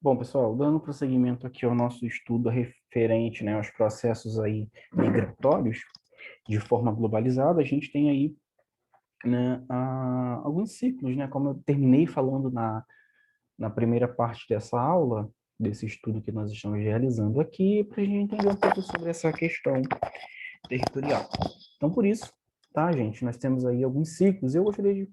Bom, pessoal, dando prosseguimento aqui ao nosso estudo referente, né, aos processos aí migratórios de forma globalizada, a gente tem aí, né, alguns ciclos, né, como eu terminei falando na primeira parte dessa aula, desse estudo que nós estamos realizando aqui, para a gente entender um pouco sobre essa questão territorial. Então, por isso, tá, gente, nós temos aí alguns ciclos. Eu gostaria de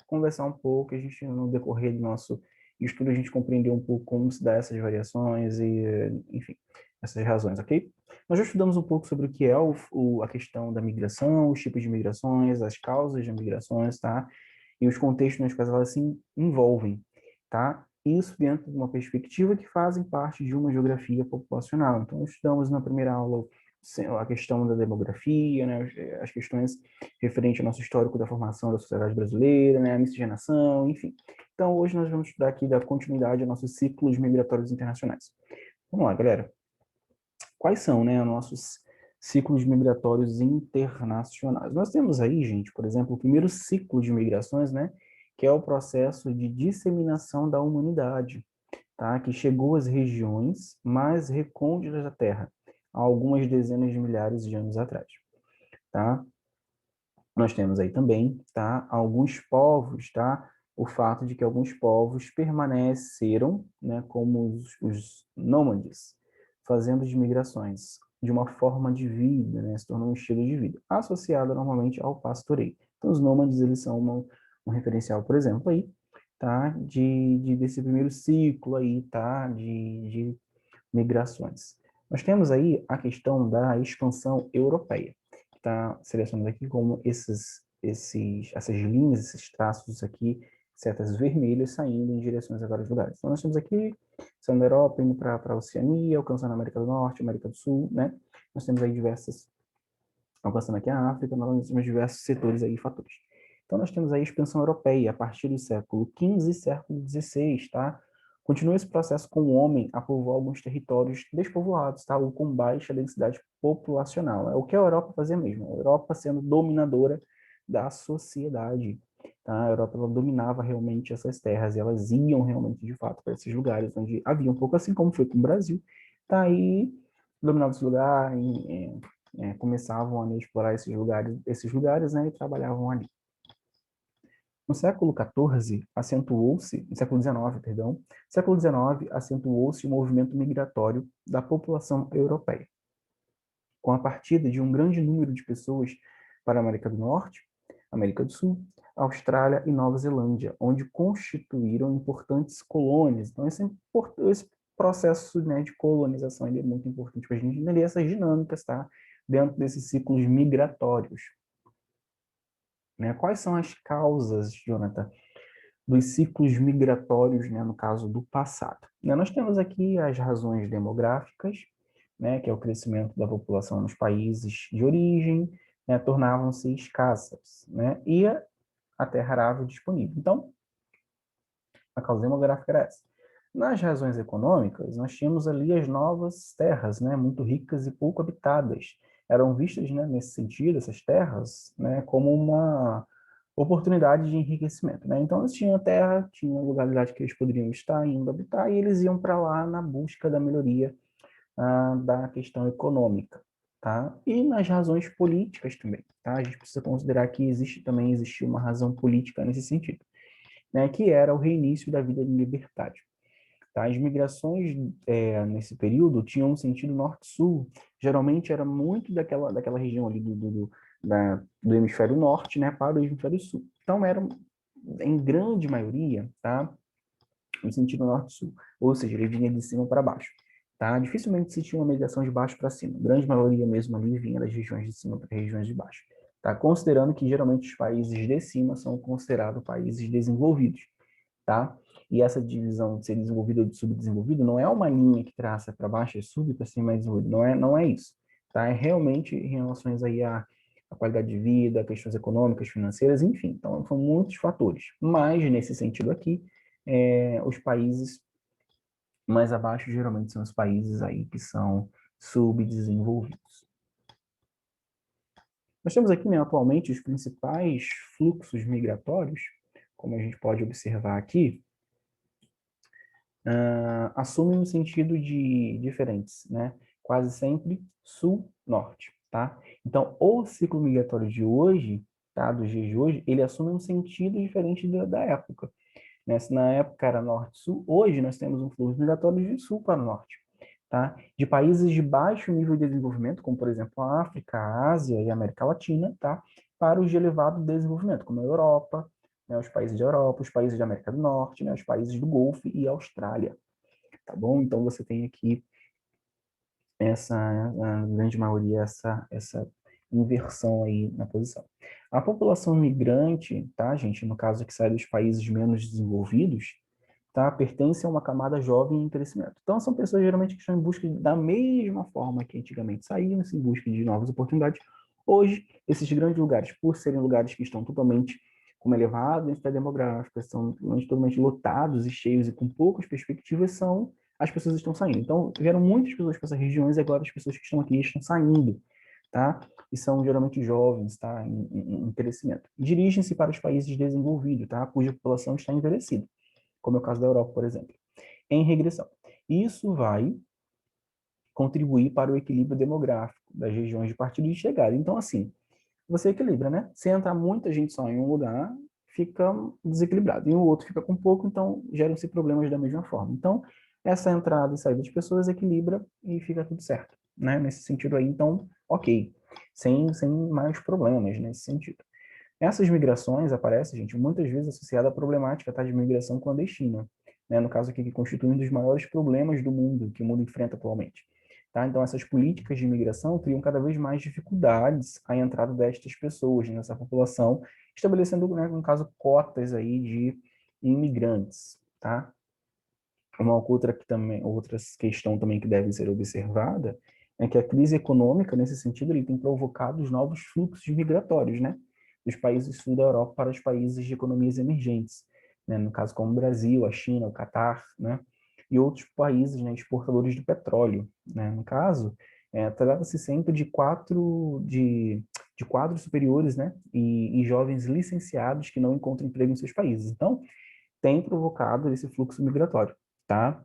conversar um pouco, a gente, no decorrer do nosso estudo, a gente compreendeu um pouco como se dá essas variações e, enfim, essas razões, ok? Nós já estudamos um pouco sobre o que é a questão da migração, os tipos de migrações, as causas de migrações, tá? E os contextos nos quais elas se envolvem, tá? Isso dentro de uma perspectiva que fazem parte de uma geografia populacional. Então, estudamos na primeira aula a questão da demografia, né, as questões referentes ao nosso histórico da formação da sociedade brasileira, né, a miscigenação, enfim. Então, hoje nós vamos estudar aqui da continuidade aos nossos ciclos migratórios internacionais. Vamos lá, galera. Quais são, né, os nossos ciclos migratórios internacionais? Nós temos aí, gente, por exemplo, o primeiro ciclo de migrações, né, que é o processo de disseminação da humanidade, tá, que chegou às regiões mais recônditas da Terra, há algumas dezenas de milhares de anos atrás, tá? Nós temos aí também, tá, alguns povos, tá, o fato de que alguns povos permaneceram, né, como os nômades, fazendo as migrações de uma forma de vida, né, se tornou um estilo de vida, associado normalmente ao pastoreio. Então, os nômades, eles são um referencial, por exemplo, aí, tá, desse primeiro ciclo aí, tá, de migrações. Nós temos aí a questão da expansão europeia, que está selecionado aqui como essas linhas, esses traços aqui, setas vermelhas saindo em direções a vários lugares. Então, nós temos aqui, saindo da Europa, indo para a Oceania, alcançando a América do Norte, América do Sul, né? Nós temos aí alcançando aqui a África, nós temos diversos setores aí, fatores. Então, nós temos aí a expansão europeia a partir do século XV e século XVI, tá? Continua esse processo com o homem a povoar alguns territórios despovoados, tá? Ou com baixa densidade populacional. É o que a Europa fazia mesmo. A Europa sendo dominadora da sociedade, tá? A Europa ela dominava realmente essas terras e elas iam realmente, de fato, para esses lugares onde havia um pouco assim como foi com o Brasil, tá? Aí dominava esse lugar, começavam a explorar esses lugares, né? E trabalhavam ali. No século XIV, acentuou-se, no século XIX, perdão, século XIX, acentuou-se o movimento migratório da população europeia, com a partida de um grande número de pessoas para a América do Norte, América do Sul, Austrália e Nova Zelândia, onde constituíram importantes colônias. Então, esse processo, né, de colonização é muito importante para a gente entender essas dinâmicas, tá? Dentro desses ciclos migratórios. Né? Quais são as causas, Jonathan, dos ciclos migratórios, né, no caso do passado? Né, nós temos aqui as razões demográficas, né, que é o crescimento da população nos países de origem, né, tornavam-se escassas, né, e a terra arável disponível. Então, a causa demográfica era essa. Nas razões econômicas, nós tínhamos ali as novas terras, né, muito ricas e pouco habitadas. Eram vistas, né, nesse sentido, essas terras, né, como uma oportunidade de enriquecimento, né? Então, eles tinham terra, tinham localidade que eles poderiam estar indo habitar, e eles iam para lá na busca da melhoria da questão econômica, tá? E nas razões políticas também, tá? A gente precisa considerar que existia uma razão política nesse sentido, né? Que era o reinício da vida em liberdade. Tá? As migrações nesse período tinham um sentido norte-sul. Geralmente era muito daquela região ali do hemisfério norte, né, para o hemisfério sul. Então eram, em grande maioria, tá, no sentido norte-sul. Ou seja, ele vinha de cima para baixo. Tá? Dificilmente se tinha uma migração de baixo para cima. A grande maioria mesmo ali vinha das regiões de cima para as regiões de baixo. Tá? Considerando que geralmente os países de cima são considerados países desenvolvidos, tá? E essa divisão de ser desenvolvido ou de subdesenvolvido não é uma linha que traça para baixo, é sub para cima, é desenvolvido. Não é isso, tá? É realmente em relações aí à qualidade de vida, questões econômicas, financeiras, enfim. Então, são muitos fatores. Mas, nesse sentido aqui, os países mais abaixo geralmente são os países aí que são subdesenvolvidos. Nós temos aqui, né, atualmente, os principais fluxos migratórios, como a gente pode observar aqui, assumem um sentido de diferentes, né? Quase sempre sul-norte, tá? Então, o ciclo migratório de hoje, tá? Dos dias de hoje, ele assume um sentido diferente da época, né? Se na época era norte-sul, hoje nós temos um fluxo migratório de sul para norte, tá? De países de baixo nível de desenvolvimento, como por exemplo a África, a Ásia e a América Latina, tá? Para os de elevado desenvolvimento, como a Europa, né? Os países da Europa, os países da América do Norte, né? Os países do Golfo e a Austrália, tá bom? Então você tem aqui essa, a grande maioria, essa inversão aí na posição. A população migrante, tá, gente, no caso que sai dos países menos desenvolvidos, tá, pertence a uma camada jovem em crescimento. Então, são pessoas geralmente que estão em busca da mesma forma que antigamente saíam, em busca de novas oportunidades. Hoje, esses grandes lugares, por serem lugares que estão totalmente com uma elevada densidade demográfica, são totalmente lotados e cheios e com poucas perspectivas, as pessoas estão saindo. Então, vieram muitas pessoas para essas regiões e agora as pessoas que estão aqui estão saindo, tá? E são geralmente jovens, tá? Em crescimento. Dirigem-se para os países desenvolvidos, tá? Cuja população está envelhecida, como é o caso da Europa, por exemplo, em regressão. Isso vai contribuir para o equilíbrio demográfico das regiões de partida e de chegada. Então, assim, você equilibra, né? Se entrar muita gente só em um lugar, fica desequilibrado. E o outro fica com pouco, então geram-se problemas da mesma forma. Então, essa entrada e saída de pessoas equilibra e fica tudo certo, né? Nesse sentido aí, então, ok. Sem mais problemas nesse sentido. Essas migrações aparecem, gente, muitas vezes associadas à problemática, tá, de migração clandestina, né? No caso aqui, que constitui um dos maiores problemas do mundo, que o mundo enfrenta atualmente. Tá? Então, essas políticas de imigração criam cada vez mais dificuldades à entrada destas pessoas nessa população, estabelecendo, né, no caso, cotas aí de imigrantes, tá? Uma outra questão também que deve ser observada é que a crise econômica, nesse sentido, ele tem provocado os novos fluxos migratórios, né? Dos países sul da Europa para os países de economias emergentes, né? No caso, como o Brasil, a China, o Catar, né? E outros países, né, exportadores de petróleo, né? No caso, trata-se sempre de quadros superiores, né? E jovens licenciados que não encontram emprego em seus países. Então, tem provocado esse fluxo migratório, tá?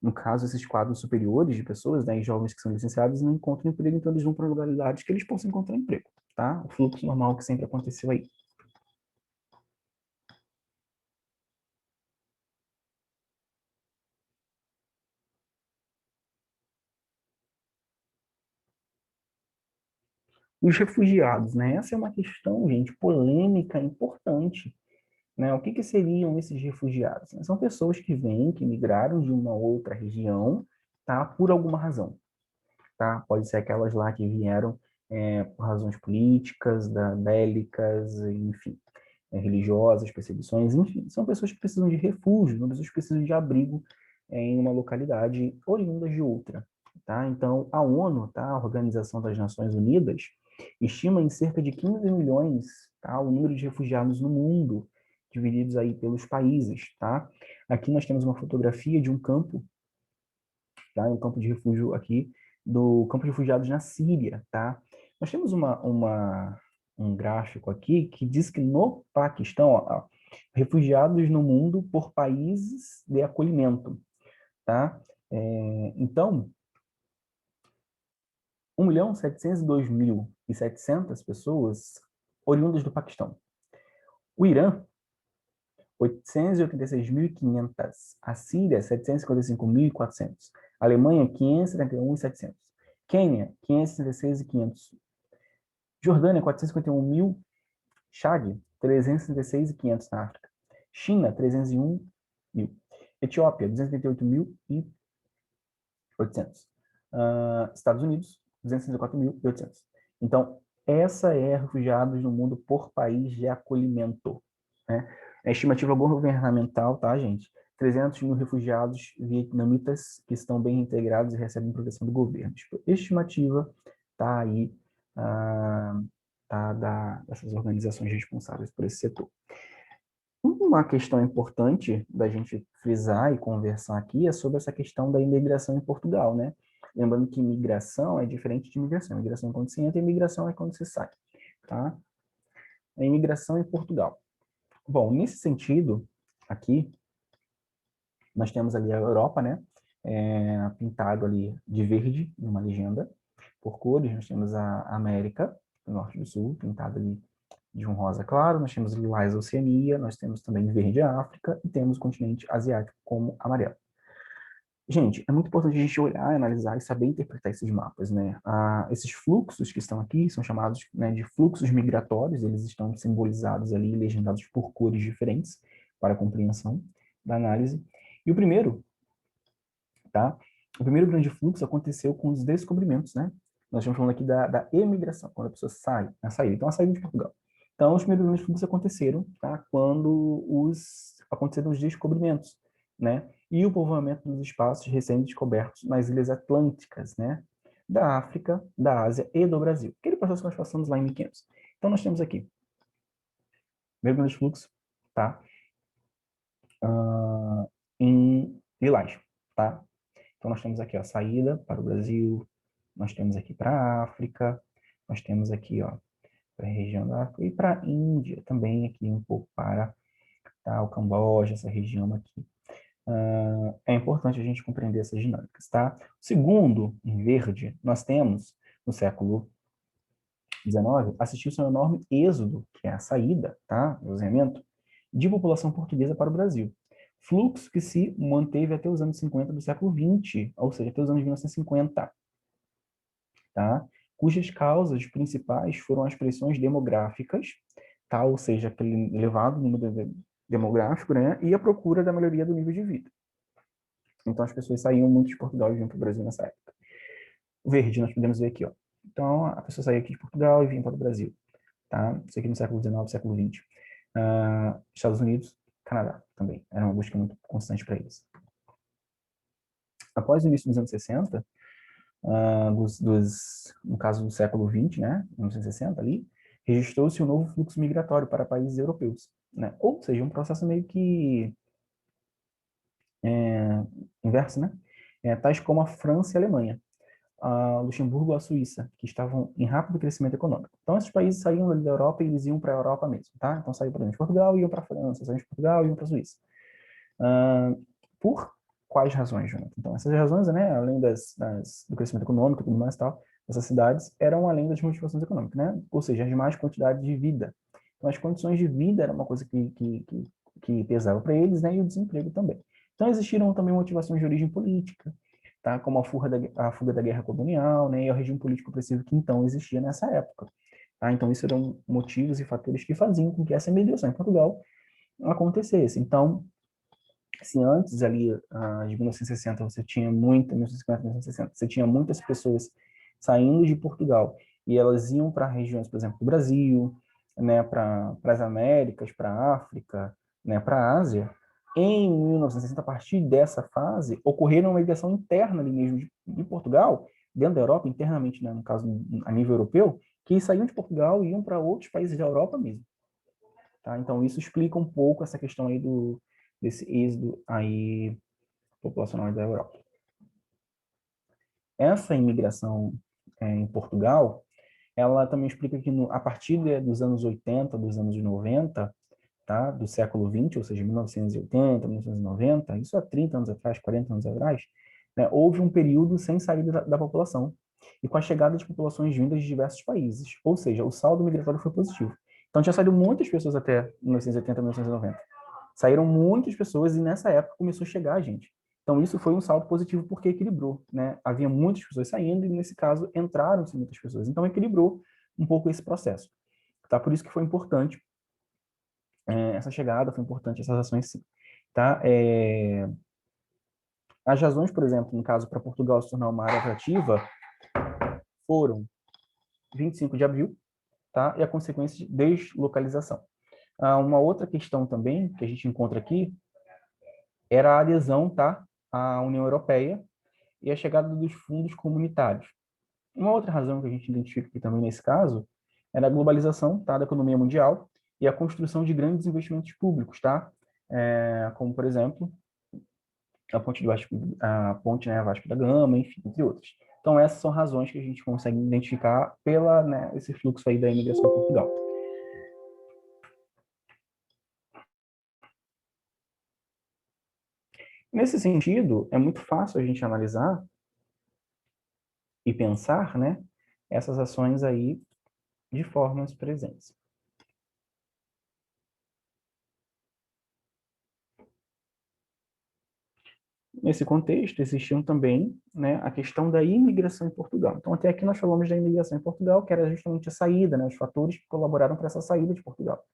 No caso, esses quadros superiores de pessoas, né, e jovens que são licenciados não encontram emprego, então eles vão para localidades que eles possam encontrar emprego, tá? O fluxo normal que sempre aconteceu aí. Os refugiados, né? Essa é uma questão, gente, polêmica, importante, né? O que que seriam esses refugiados? São pessoas que vêm, que migraram de uma outra região, tá? Por alguma razão, tá? Pode ser aquelas lá que vieram por razões políticas, bélicas, enfim, religiosas, perseguições, enfim. São pessoas que precisam de refúgio, são pessoas que precisam de abrigo em uma localidade oriunda de outra, tá? Então, a ONU, tá? A Organização das Nações Unidas, estima em cerca de 15 milhões, tá? O número de refugiados no mundo, divididos aí pelos países, tá? Aqui nós temos uma fotografia de um campo, tá? Um campo de refúgio aqui, do campo de refugiados na Síria, tá? Nós temos um gráfico aqui que diz que no Paquistão, ó, refugiados no mundo por países de acolhimento, tá? Então, 1.702.700 pessoas oriundas do Paquistão. O Irã, 886.500. A Síria, 755.400. A Alemanha, 571.700. Quênia, 566.500. Jordânia, 451.000. Chad, 366.500 na África. China, 301.000. Etiópia, 238.800. Estados Unidos, 264.800. Então, essa é refugiados no mundo por país de acolhimento, né? É a estimativa governamental, tá, gente? 300.000 refugiados vietnamitas que estão bem integrados e recebem proteção do governo. Estimativa tá aí, tá, dessas organizações responsáveis por esse setor. Uma questão importante da gente frisar e conversar aqui é sobre essa questão da imigração em Portugal, né? Lembrando que imigração é diferente de imigração. Imigração é quando você entra, imigração é quando você sai, tá? A imigração em Portugal. Bom, nesse sentido, aqui, nós temos ali a Europa, né? Pintado ali de verde, numa legenda, por cores. Nós temos a América, do Norte e do Sul, pintado ali de um rosa claro. Nós temos lilás a Oceania, nós temos também verde a África e temos o continente asiático como amarelo. Gente, é muito importante a gente olhar, analisar e saber interpretar esses mapas, né? Esses fluxos que estão aqui são chamados, né, de fluxos migratórios, eles estão simbolizados ali, legendados por cores diferentes para a compreensão da análise. E o primeiro, tá? O primeiro grande fluxo aconteceu com os descobrimentos, né? Nós estamos falando aqui da emigração, quando a pessoa sai, a saída. Então, a saída de Portugal. Então, os primeiros grandes fluxos aconteceram, tá? Quando aconteceram os descobrimentos, né? E o povoamento dos espaços recém-descobertos nas ilhas atlânticas, né? Da África, da Ásia e do Brasil. Aquele processo que nós passamos lá em 1500. Então, nós temos aqui, primeiro grande fluxo, tá? Em lilás, tá? Então, nós temos aqui ó, a saída para o Brasil, nós temos aqui para a África, nós temos aqui ó, para a região da África e para a Índia também, aqui um pouco para tá, o Camboja, essa região aqui. É importante a gente compreender essas dinâmicas, tá? Segundo, em verde, nós temos, no século XIX, assistiu-se a um enorme êxodo, que é a saída, tá? O esvaziamento, de população portuguesa para o Brasil. Fluxo que se manteve até os anos 50 do século XX, ou seja, até os anos 1950, tá? Cujas causas principais foram as pressões demográficas, tá? Ou seja, aquele elevado número demográfico, né? E a procura da melhoria do nível de vida. Então, as pessoas saíam muito de Portugal e vinham para o Brasil nessa época. O verde, nós podemos ver aqui, ó. Então, a pessoa saía aqui de Portugal e vinha para o Brasil, tá? Isso aqui no século XIX, século XX. Estados Unidos, Canadá também. Era uma busca muito constante para eles. Após o início dos anos 60, no caso do século XX, né, 1960 ali, registrou-se um novo fluxo migratório para países europeus, né? Ou seja, um processo meio que inverso, né? Tais como a França e a Alemanha, a Luxemburgo e a Suíça, que estavam em rápido crescimento econômico. Então, esses países saíam da Europa e eles iam para a Europa mesmo, tá? Então, saíam, por exemplo, de Portugal e iam para a França, saíam de Portugal e iam para a Suíça. Por quais razões, Jonathan? Então, essas razões, né, além do crescimento econômico e tudo mais e tal, essas cidades eram além das motivações econômicas, né? Ou seja, as mais quantidade de vida. Então, as condições de vida era uma coisa que pesava para eles, né, e o desemprego também. Então, existiram também motivações de origem política, tá? Como a fuga da guerra colonial, né, e o regime político opressivo que então existia nessa época. Tá? Então, isso eram motivos e fatores que faziam com que essa imigração em Portugal acontecesse. Então, se antes ali, de 1960, você tinha 1950, 1960, você tinha muitas pessoas saindo de Portugal e elas iam para regiões, por exemplo, do Brasil, né, para as Américas, para a África, né, para a Ásia. Em 1960, a partir dessa fase, ocorreram uma migração interna ali mesmo de Portugal, dentro da Europa, internamente, né, no caso, a nível europeu, que saíam de Portugal e iam para outros países da Europa mesmo. Tá? Então, isso explica um pouco essa questão aí desse êxodo aí populacional da Europa. Essa imigração em Portugal, ela também explica que a partir dos anos 80, dos anos 90, tá, do século 20, ou seja, 1980, 1990, isso há 30 anos atrás, 40 anos atrás, né, houve um período sem saída da população e com a chegada de populações vindas de diversos países, ou seja, o saldo migratório foi positivo. Então, tinha saído muitas pessoas até 1980, 1990. Saíram muitas pessoas e nessa época começou a chegar a gente. Então, isso foi um saldo positivo porque equilibrou, né? Havia muitas pessoas saindo e, nesse caso, entraram-se muitas pessoas. Então, equilibrou um pouco esse processo. Tá? Por isso que foi importante essa chegada, foi importante essas ações, sim. Tá? As razões, por exemplo, no caso, para Portugal se tornar uma área atrativa, foram 25 de abril, tá? E a consequência de deslocalização. Uma outra questão também que a gente encontra aqui era a adesão, tá, à União Europeia e a chegada dos fundos comunitários. Uma outra razão que a gente identifica aqui também nesse caso era a globalização, tá, da economia mundial e a construção de grandes investimentos públicos, tá? Como, por exemplo, a ponte, né, Vasco da Gama, enfim, entre outras. Então, essas são razões que a gente consegue identificar pela, né, esse fluxo aí da imigração em Portugal. Nesse sentido, é muito fácil a gente analisar e pensar, né, essas ações aí de formas presentes. Nesse contexto, existiam também, né, a questão da imigração em Portugal. Então, até aqui nós falamos da imigração em Portugal, que era justamente a saída, né, os fatores que colaboraram para essa saída de Portugal,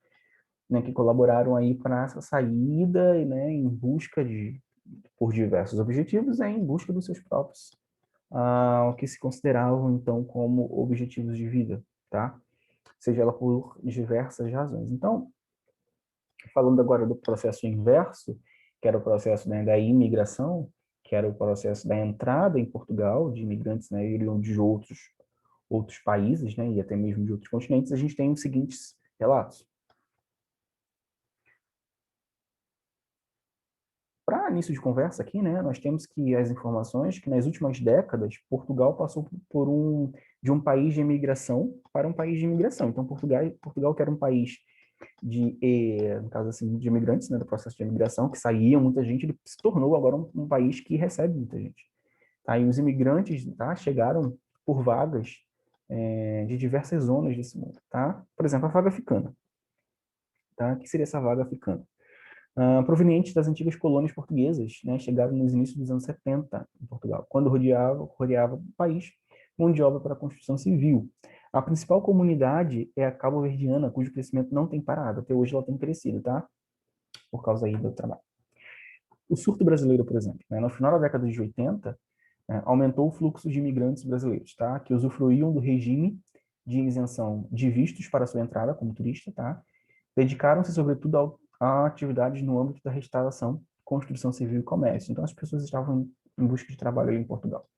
né, que colaboraram aí para essa saída, né, em busca de, por diversos objetivos, né, em busca dos seus próprios, o que se consideravam, então, como objetivos de vida, tá? Seja ela por diversas razões. Então, falando agora do processo inverso, que era o processo, né, da imigração, que era o processo da entrada em Portugal de imigrantes, né, iriam de outros países, né, e até mesmo de outros continentes, a gente tem os seguintes relatos. Para início de conversa aqui, né, nós temos que as informações que nas últimas décadas Portugal passou por de um país de imigração para um país de imigração. Então Portugal que era um país no caso assim, de imigrantes, né, do processo de imigração, que saía muita gente, ele se tornou agora um país que recebe muita gente. Tá? E os imigrantes, tá, chegaram por vagas de diversas zonas desse mundo, tá? Por exemplo, a vaga africana, tá? O que seria essa vaga africana? Provenientes das antigas colônias portuguesas, né, chegaram nos inícios dos anos 70 em Portugal, quando rodeava o país mão de obra para a construção civil. A principal comunidade é a cabo-verdiana, cujo crescimento não tem parado. Até hoje ela tem crescido, tá? Por causa aí do trabalho. O surto brasileiro, por exemplo, né, no final da década de 80, aumentou o fluxo de imigrantes brasileiros, tá? Que usufruíam do regime de isenção de vistos para sua entrada como turista, tá? Dedicaram-se, sobretudo, a atividades no âmbito da restauração, construção civil e comércio. Então, as pessoas estavam em busca de trabalho ali em Portugal.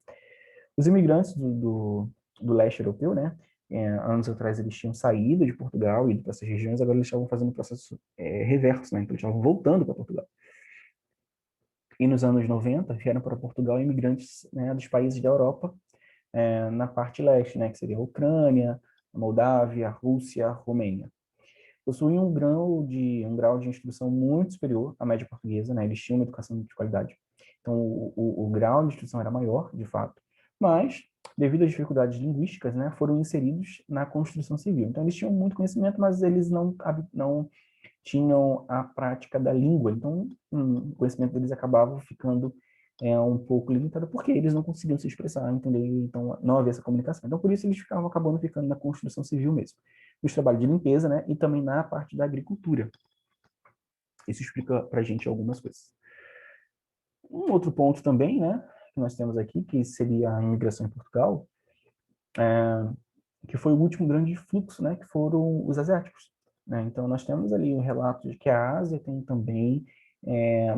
Os imigrantes do leste europeu, né, anos atrás eles tinham saído de Portugal, ido para essas regiões, agora eles estavam fazendo um processo reverso, né, então eles estavam voltando para Portugal. E nos anos 90 vieram para Portugal imigrantes, né, dos países da Europa, na parte leste, né, que seria a Ucrânia, a Moldávia, a Rússia, a Romênia. Possuíam um grau de instrução muito superior à média portuguesa, né? Eles tinham uma educação de qualidade. Então, o grau de instrução era maior, de fato, mas, devido às dificuldades linguísticas, né, foram inseridos na construção civil. Então, eles tinham muito conhecimento, mas eles não tinham a prática da língua. Então, o conhecimento deles acabava ficando um pouco limitado, porque eles não conseguiam se expressar, entender, então não havia essa comunicação. Então, por isso, eles ficavam acabando ficando na construção civil mesmo. Nos trabalhos de limpeza, né, e também na parte da agricultura. Isso explica para a gente algumas coisas. Um outro ponto também, né, que nós temos aqui, que seria a imigração em Portugal, que foi o último grande fluxo, né, que foram os asiáticos. Né? Então, nós temos ali um relato de que a Ásia tem também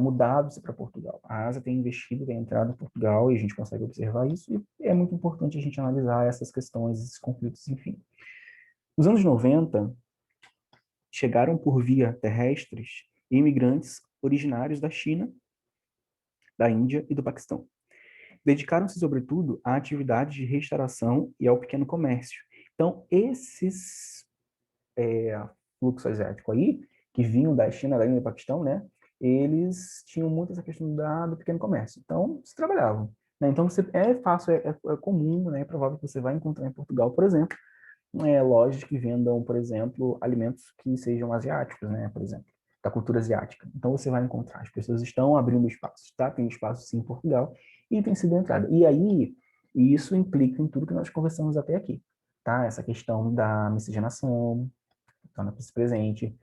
mudado-se para Portugal. A Ásia tem investido, tem entrado em Portugal, e a gente consegue observar isso, e é muito importante a gente analisar essas questões, esses conflitos, enfim. Nos anos 90, chegaram por via terrestres imigrantes originários da China, da Índia e do Paquistão. Dedicaram-se, sobretudo, à atividade de restauração e ao pequeno comércio. Então, esses fluxo asiático aí, que vinham da China, da Índia e do Paquistão, né, eles tinham muito essa questão do pequeno comércio. Então, se trabalhavam. Né? Então, é fácil, é comum, né, é provável que você vai encontrar em Portugal, por exemplo, lojas que vendam, por exemplo, alimentos que sejam asiáticos, né, por exemplo, da cultura asiática. Então, você vai encontrar, as pessoas estão abrindo espaços, tá? Tem espaço, sim, em Portugal, e tem sido entrada. E aí, isso implica em tudo que nós conversamos até aqui, tá? Essa questão da miscigenação, torna presente,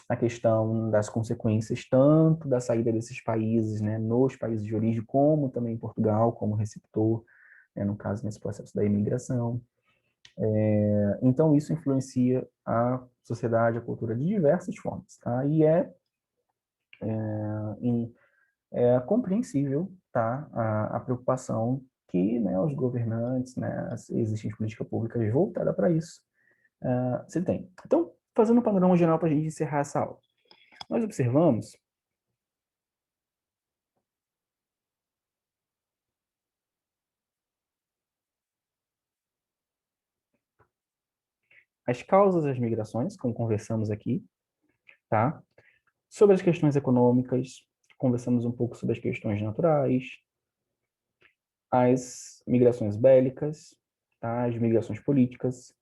a questão das consequências tanto da saída desses países, né, nos países de origem, como também em Portugal, como receptor, né, no caso, nesse processo da imigração. Então, isso influencia a sociedade, a cultura de diversas formas, tá? E é compreensível, tá? A preocupação que, né, os governantes, né, existem políticas públicas voltadas para isso, se tem. Então, fazendo um panorama geral para a gente encerrar essa aula. Nós observamos as causas das migrações, como conversamos aqui, tá? Sobre as questões econômicas, Conversamos um pouco sobre as questões naturais, as migrações bélicas, tá? As migrações políticas,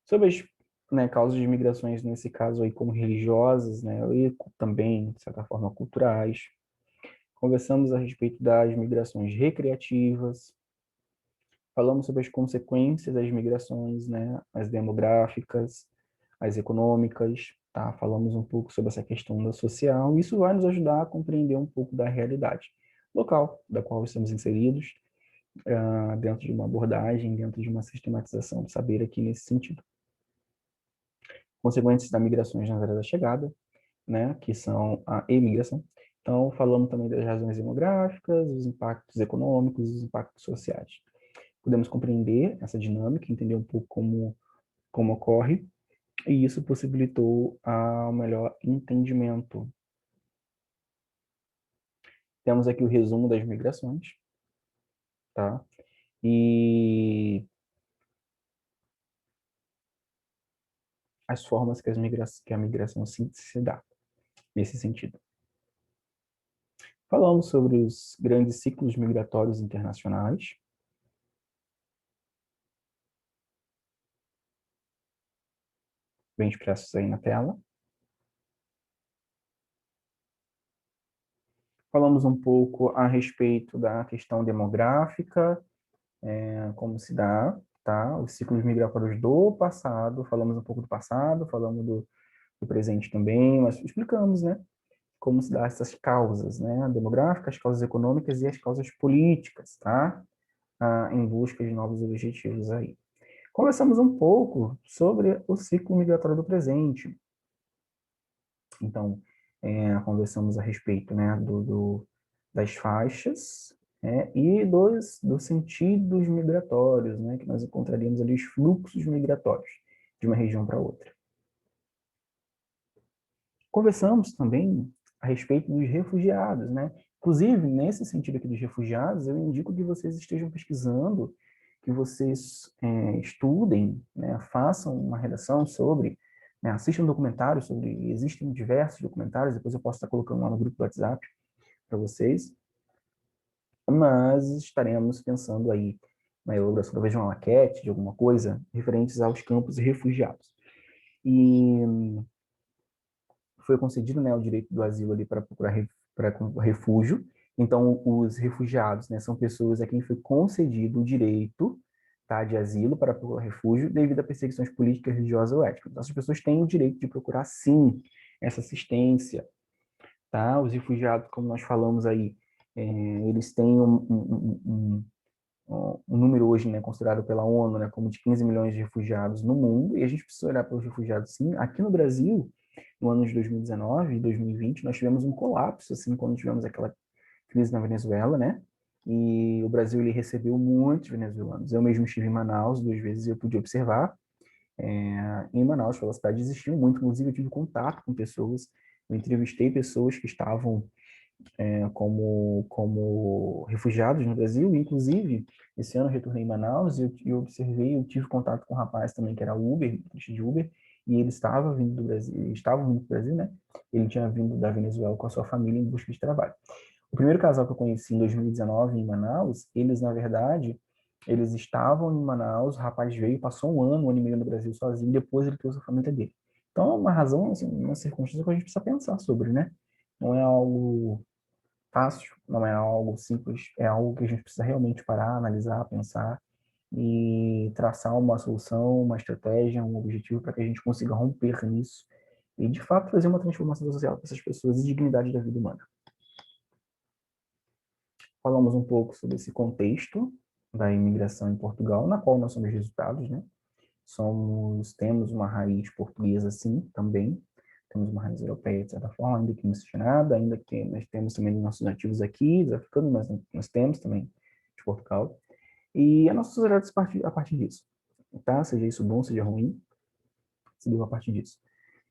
sobre as, né, causas de migrações, nesse caso aí, como religiosas, né, e também, de certa forma, culturais. Conversamos a respeito das migrações recreativas, falamos sobre as consequências das migrações, né, as demográficas, as econômicas, tá? Falamos um pouco sobre essa questão da social, e isso vai nos ajudar a compreender um pouco da realidade local da qual estamos inseridos, dentro de uma abordagem, dentro de uma sistematização do saber aqui nesse sentido. Consequências das migrações nas áreas da chegada, né, que são a emigração. Então, falamos também das razões demográficas, os impactos econômicos, os impactos sociais. Podemos compreender essa dinâmica, entender um pouco como ocorre, e isso possibilitou um melhor entendimento. Temos aqui o resumo das migrações, tá? E as formas que a migração se dá, nesse sentido. Falamos sobre os grandes ciclos migratórios internacionais, bem expressos aí na tela. Falamos um pouco a respeito da questão demográfica, como se dá, tá? Os ciclos migratórios do passado, falamos um pouco do passado, falamos do presente também, mas explicamos, né? Como se dá essas causas, né? Demográficas, as causas econômicas e as causas políticas, tá? Em busca de novos objetivos aí. Conversamos um pouco sobre o ciclo migratório do presente. Então, conversamos a respeito, né, das faixas, e dos sentidos migratórios, né, que nós encontraríamos ali os fluxos migratórios de uma região para outra. Conversamos também a respeito dos refugiados, né? Inclusive, nesse sentido aqui dos refugiados, eu indico que vocês estejam pesquisando, que vocês estudem, né, façam uma redação sobre, né, assistam documentários sobre, existem diversos documentários, depois eu posso estar colocando lá no grupo do WhatsApp para vocês, mas estaremos pensando aí na elaboração talvez de uma maquete, de alguma coisa, referentes aos campos refugiados. E foi concedido, né, o direito do asilo ali para procurar para refúgio. Então, os refugiados, né, são pessoas a quem foi concedido o direito, tá, de asilo para procurar refúgio devido a perseguições políticas, religiosas ou étnicas. Então, essas pessoas têm o direito de procurar, sim, essa assistência, tá? Os refugiados, como nós falamos aí, eles têm um número hoje, né, considerado pela ONU, né, como de 15 milhões de refugiados no mundo, e a gente precisa olhar para os refugiados, sim. Aqui no Brasil, no ano de 2019 e 2020, nós tivemos um colapso, assim, quando tivemos aquela crise na Venezuela, né? E o Brasil, ele recebeu muitos venezuelanos. Eu mesmo estive em Manaus 2 vezes e eu pude observar. Em Manaus, pela cidade, existiam muito. Inclusive, eu tive contato com pessoas, eu entrevistei pessoas que estavam como refugiados no Brasil. Inclusive, esse ano eu retornei em Manaus e eu observei, eu tive contato com um rapaz também que era Uber, de Uber, e ele estava vindo do Brasil, estavam vindo do Brasil, né? Ele tinha vindo da Venezuela com a sua família em busca de trabalho. O primeiro casal que eu conheci em 2019 em Manaus, eles, na verdade, eles estavam em Manaus, o rapaz veio, passou um ano e meio no Brasil sozinho, depois ele trouxe a família dele. Então, é uma razão, assim, uma circunstância que a gente precisa pensar sobre, né? Não é algo fácil, não é algo simples, é algo que a gente precisa realmente parar, analisar, pensar e traçar uma solução, uma estratégia, um objetivo para que a gente consiga romper nisso e, de fato, fazer uma transformação social para essas pessoas e dignidade da vida humana. Falamos um pouco sobre esse contexto da imigração em Portugal, na qual nós somos resultados, né? Temos uma raiz portuguesa, sim, também. Temos uma raiz europeia, de certa forma, ainda que miscigenada, ainda que nós temos também nossos nativos aqui, os africanos, mas nós temos também de Portugal. E a nossa sociedade a partir disso, tá? Seja isso bom, seja ruim, se deu a partir disso.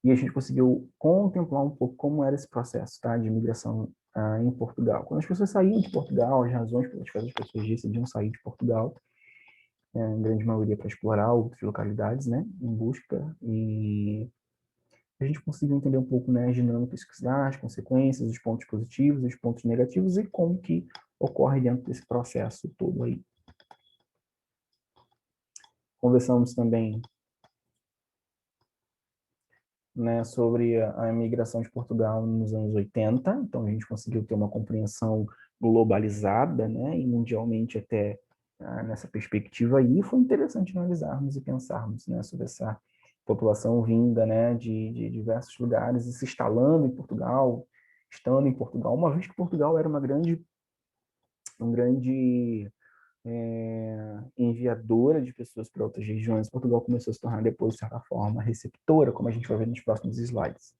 E a gente conseguiu contemplar um pouco como era esse processo, tá? De imigração em Portugal. Quando as pessoas saíam de Portugal, as razões pelas quais as pessoas decidiam sair de Portugal, em grande maioria para explorar outras localidades, né? Em busca e a gente conseguiu entender um pouco, né, as dinâmicas que se dá, as consequências, os pontos positivos, os pontos negativos e como que ocorre dentro desse processo todo aí. Conversamos também, né, sobre a imigração de Portugal nos anos 80, então a gente conseguiu ter uma compreensão globalizada, né, e mundialmente até nessa perspectiva aí, foi interessante analisarmos e pensarmos, né, sobre essa população vinda, né, de diversos lugares e se instalando em Portugal, estando em Portugal, uma vez que Portugal era um grande enviadora de pessoas para outras regiões, Portugal começou a se tornar depois, de certa forma, receptora, como a gente vai ver nos próximos slides.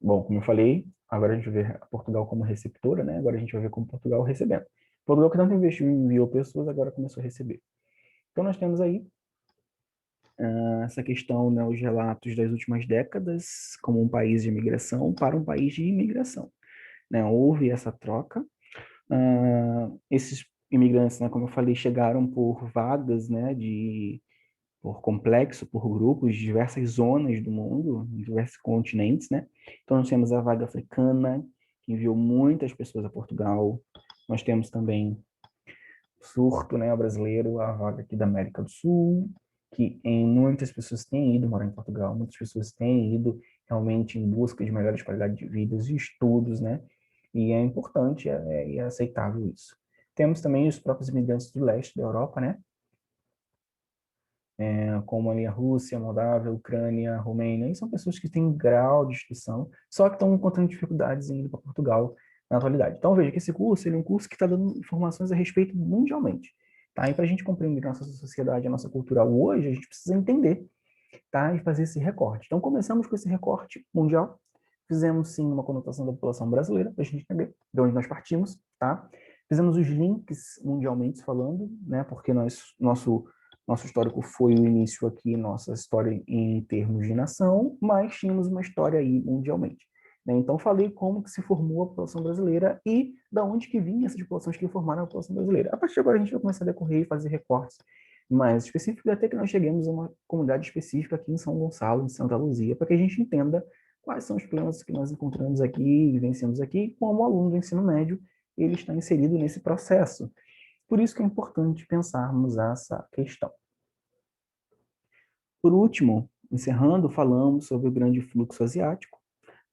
Bom, como eu falei, agora a gente vai ver Portugal como receptora, né? Agora a gente vai ver como Portugal recebendo. Portugal que tanto investiu e enviou pessoas, agora começou a receber. Então nós temos aí essa questão, né, os relatos das últimas décadas como um país de imigração para um país de imigração. Né? Houve essa troca. Esses imigrantes, né, como eu falei, chegaram por vagas, né, por complexo, por grupos de diversas zonas do mundo, em diversos continentes, né? Então nós temos a vaga africana, que enviou muitas pessoas a Portugal. Nós temos também o surto, né, brasileiro, a vaga aqui da América do Sul, que em muitas pessoas têm ido morar em Portugal, muitas pessoas têm ido realmente em busca de melhores qualidades de vida e estudos, né? E é importante e é aceitável isso. Temos também os próprios imigrantes do leste da Europa, né? Como ali a Rússia, a Moldávia, a Ucrânia, a Romênia, e são pessoas que têm grau de instrução, só que estão encontrando dificuldades em ir para Portugal na atualidade. Então, veja que esse curso ele é um curso que está dando informações a respeito mundialmente. Tá? E para a gente compreender a nossa sociedade, a nossa cultura hoje, a gente precisa entender, tá? E fazer esse recorte. Então, começamos com esse recorte mundial, fizemos sim uma conotação da população brasileira, para a gente entender de onde nós partimos, tá? Fizemos os links mundialmente falando, né? Porque nosso histórico foi o início aqui, nossa história em termos de nação, mas tínhamos uma história aí mundialmente. Né? Então, falei como que se formou a população brasileira e da onde que vinham essas populações que formaram a população brasileira. A partir de agora, a gente vai começar a decorrer e fazer recortes mais específicos, até que nós cheguemos a uma comunidade específica aqui em São Gonçalo, em Santa Luzia, para que a gente entenda quais são os problemas que nós encontramos aqui, vivenciamos aqui, como aluno do ensino médio, ele está inserido nesse processo. Por isso que é importante pensarmos essa questão. Por último, encerrando, falamos sobre o grande fluxo asiático,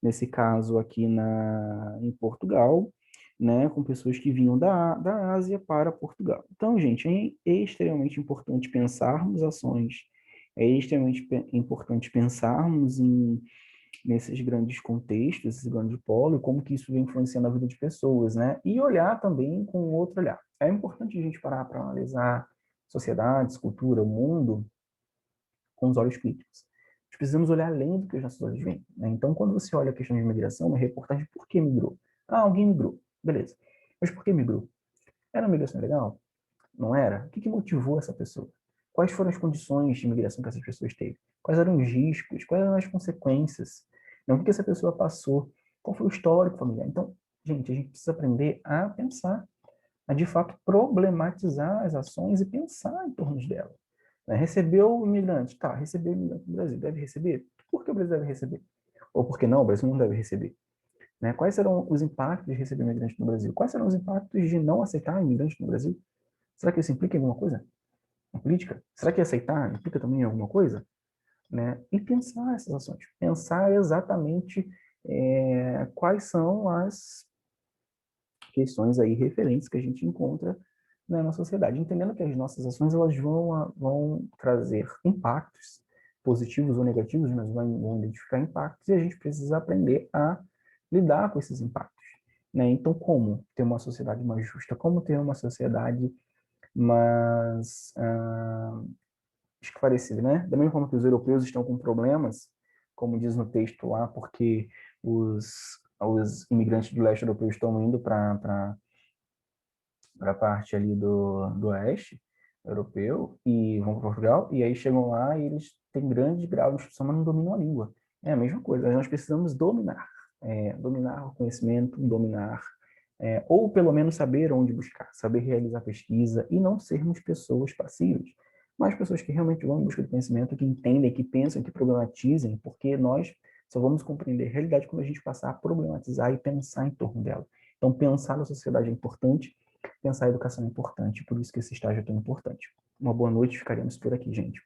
nesse caso aqui em Portugal, né, com pessoas que vinham da Ásia para Portugal. Então, gente, é extremamente importante pensarmos ações, é extremamente importante pensarmos nesses grandes contextos, esse grande polo, e como que isso vem influenciando a vida de pessoas, né? E olhar também com outro olhar. É importante a gente parar para analisar sociedades, cultura, o mundo com os olhos críticos. Nós precisamos olhar além do que os nossos olhos veem, né? Então, quando você olha a questão de migração, uma reportagem, por que migrou? Ah, alguém migrou. Beleza. Mas por que migrou? Era uma migração legal? Não era? O que motivou essa pessoa? Quais foram as condições de migração que essas pessoas teve? Quais eram os riscos? Quais eram as consequências? Não, o que essa pessoa passou? Qual foi o histórico familiar? Então, gente, a gente precisa aprender a pensar, a de fato problematizar as ações e pensar em torno dela. Né? Recebeu o imigrante? Tá, recebeu o imigrante no Brasil. Deve receber? Por que o Brasil deve receber? Ou por que não? O Brasil não deve receber. Né? Quais serão os impactos de receber imigrante no Brasil? Quais serão os impactos de não aceitar imigrante no Brasil? Será que isso implica em alguma coisa? Na política? Será que aceitar implica também em alguma coisa? Né? E pensar essas ações. Pensar exatamente quais são as questões aí referentes que a gente encontra, né, na sociedade, entendendo que as nossas ações elas vão trazer impactos positivos ou negativos, mas vão identificar impactos e a gente precisa aprender a lidar com esses impactos. Né? Então, como ter uma sociedade mais justa? Como ter uma sociedade mais esclarecida, né? Da mesma forma que os europeus estão com problemas, como diz no texto lá, porque os imigrantes do leste europeu estão indo para a parte ali do oeste europeu e vão para Portugal, e aí chegam lá e eles têm grande grau de instrução, mas não dominam a língua. É a mesma coisa, nós precisamos dominar o conhecimento, dominar, ou pelo menos saber onde buscar, saber realizar pesquisa e não sermos pessoas passivas. mais pessoas que realmente vão em busca do conhecimento, que entendem, que pensam, que problematizem, porque nós só vamos compreender a realidade quando a gente passar a problematizar e pensar em torno dela. Então, pensar na sociedade é importante, pensar a educação é importante, por isso que esse estágio é tão importante. Uma boa noite, ficaremos por aqui, gente.